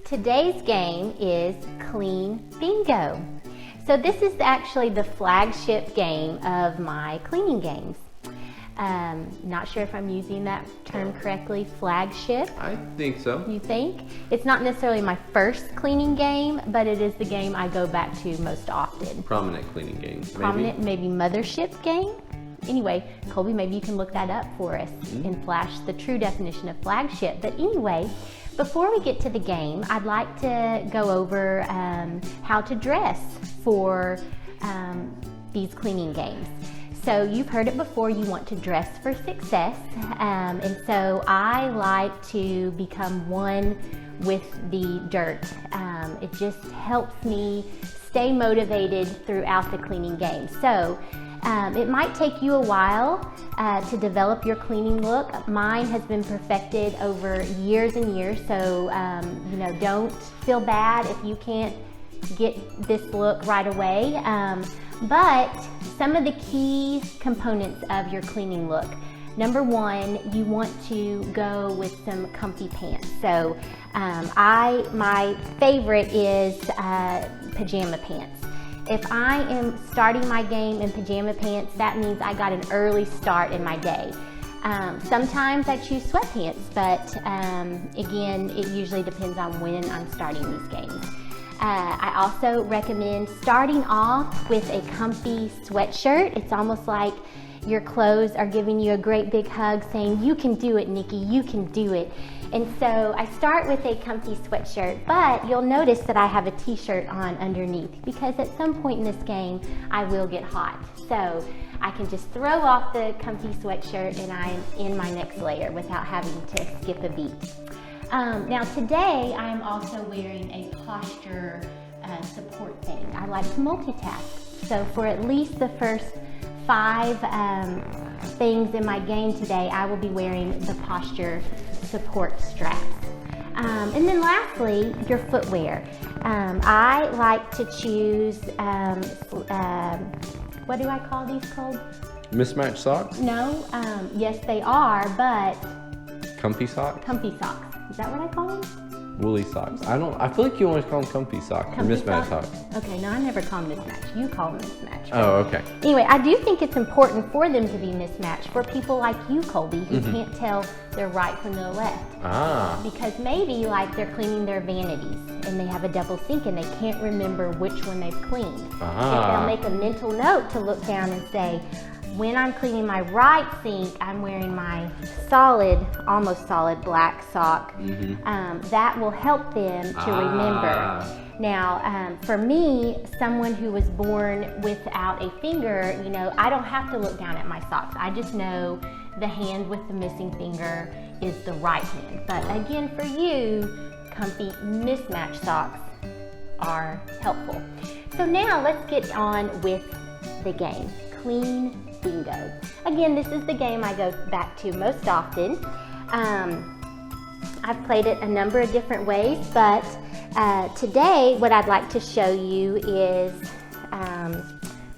Today's game is Clean Bingo. So this is actually the flagship game of my cleaning games. Not sure if I'm using that term correctly, flagship. I think so. You think? It's not necessarily my first cleaning game, but it is the game I go back to most often. Prominent cleaning game, maybe? Prominent, maybe mothership game? Anyway, Colby, maybe you can look that up for us and flash the true definition of flagship. But anyway, before we get to the game, I'd like to go over how to dress for these cleaning games. So you've heard it before, you want to dress for success. And so I like to become one with the dirt. It just helps me stay motivated throughout the cleaning game. So it might take you a while to develop your cleaning look. Mine has been perfected over years and years, so don't feel bad if you can't get this look right away. But some of the key components of your cleaning look. Number one, you want to go with some comfy pants. So my favorite is pajama pants. If I am starting my game in pajama pants, that means I got an early start in my day. Sometimes I choose sweatpants, but again, it usually depends on when I'm starting these games. I also recommend starting off with a comfy sweatshirt. It's almost like your clothes are giving you a great big hug saying, "You can do it, Nikki, you can do it." And so I start with a comfy sweatshirt, but you'll notice that I have a t-shirt on underneath because at some point in this game, I will get hot. So I can just throw off the comfy sweatshirt and I'm in my next layer without having to skip a beat. Now today, I'm also wearing a posture support thing. I like to multitask. So for at least the first 5 things in my game today, I will be wearing the posture support straps. And then lastly, your footwear. I like to choose, what do I call these called? Mismatched socks? No, yes they are, but... Comfy socks? Comfy socks. Is that what I call them? Woolly socks. I feel like you always call them comfy socks or mismatched socks. Okay, no, I never call them mismatched. You call them mismatched. Oh, okay. Anyway, I do think it's important for them to be mismatched for people like you, Colby, who can't tell their right from their left. Ah. Because maybe like they're cleaning their vanities and they have a double sink and they can't remember which one they've cleaned. Ah. They'll make a mental note to look down and say, when I'm cleaning my right sink, I'm wearing my solid, almost solid black sock. That will help them to remember. Now, for me, someone who was born without a finger, I don't have to look down at my socks. I just know the hand with the missing finger is the right hand. But again, for you, comfy mismatched socks are helpful. So now let's get on with the game, Clean Bingo. Again, this is the game I go back to most often. I've played it a number of different ways, but today what I'd like to show you is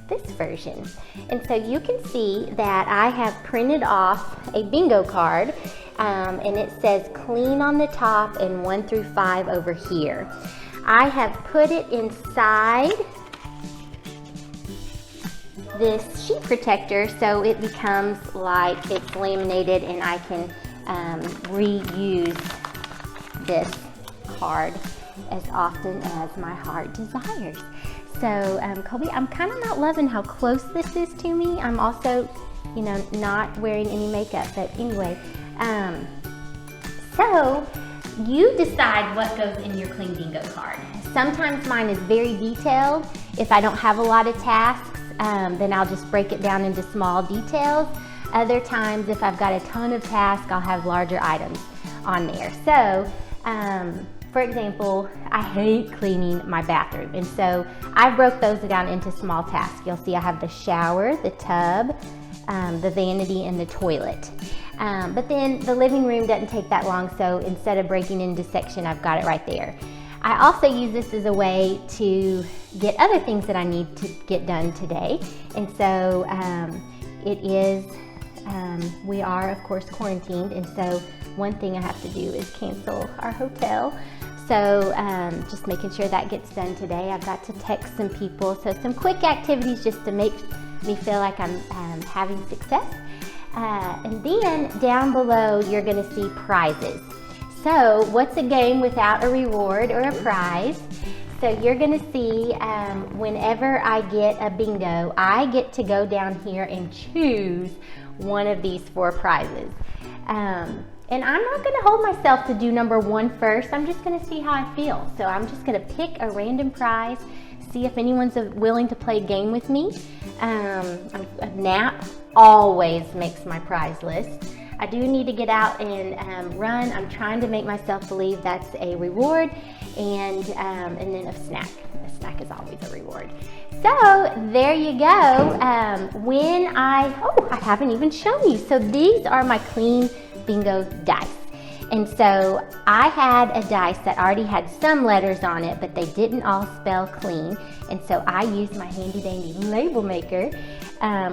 this version. And so you can see that I have printed off a bingo card and it says clean on the top and 1 through 5 over here. I have put it inside this sheet protector so it becomes like it's laminated and I can reuse this card as often as my heart desires. So Colby, I'm kind of not loving how close this is to me. I'm also, not wearing any makeup, but anyway. So you decide what goes in your Clean Bingo card. Sometimes mine is very detailed. If I don't have a lot of tasks, then I'll just break it down into small details. Other times, if I've got a ton of tasks, I'll have larger items on there. So, for example, I hate cleaning my bathroom, and so I broke those down into small tasks. You'll see I have the shower, the tub, the vanity, and the toilet. But then the living room doesn't take that long, so instead of breaking into section, I've got it right there. I also use this as a way to get other things that I need to get done today. And so we are of course quarantined, and so one thing I have to do is cancel our hotel. So just making sure that gets done today. I've got to text some people. So some quick activities just to make me feel like I'm having success. And then down below, you're gonna see prizes. So what's a game without a reward or a prize? So you're gonna see whenever I get a bingo, I get to go down here and choose one of these 4 prizes. And I'm not gonna hold myself to do number 1 first. I'm just gonna see how I feel. So I'm just gonna pick a random prize, see if anyone's willing to play a game with me. A nap always makes my prize list. I do need to get out and run. I'm trying to make myself believe that's a reward, and then a snack. A snack is always a reward. So there you go. I haven't even shown you. So these are my clean bingo dice. And so I had a dice that already had some letters on it, but they didn't all spell clean. And so I used my handy dandy label maker,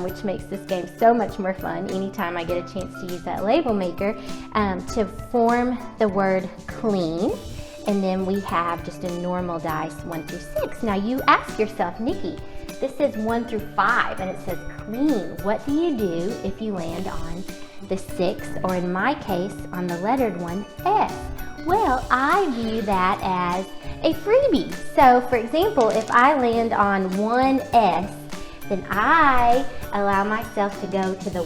which makes this game so much more fun anytime I get a chance to use that label maker, to form the word clean. And then we have just a normal dice 1 through 6. Now you ask yourself, Nikki, this says 1 through 5 and it says clean. What do you do if you land on the 6, or in my case, on the lettered one, S? Well, I view that as a freebie. So for example, if I land on 1S, then I allow myself to go to the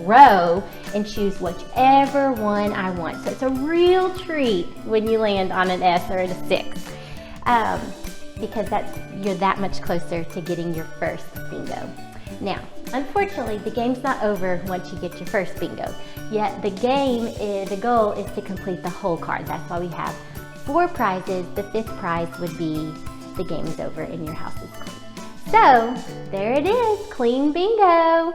row and choose whichever one I want. So it's a real treat when you land on an S or a 6, because you're that much closer to getting your first bingo. Now, unfortunately, the game's not over once you get your first bingo. Yet the goal is to complete the whole card. That's why we have 4 prizes. The 5th prize would be the game is over and your house is clean. So there it is, clean bingo.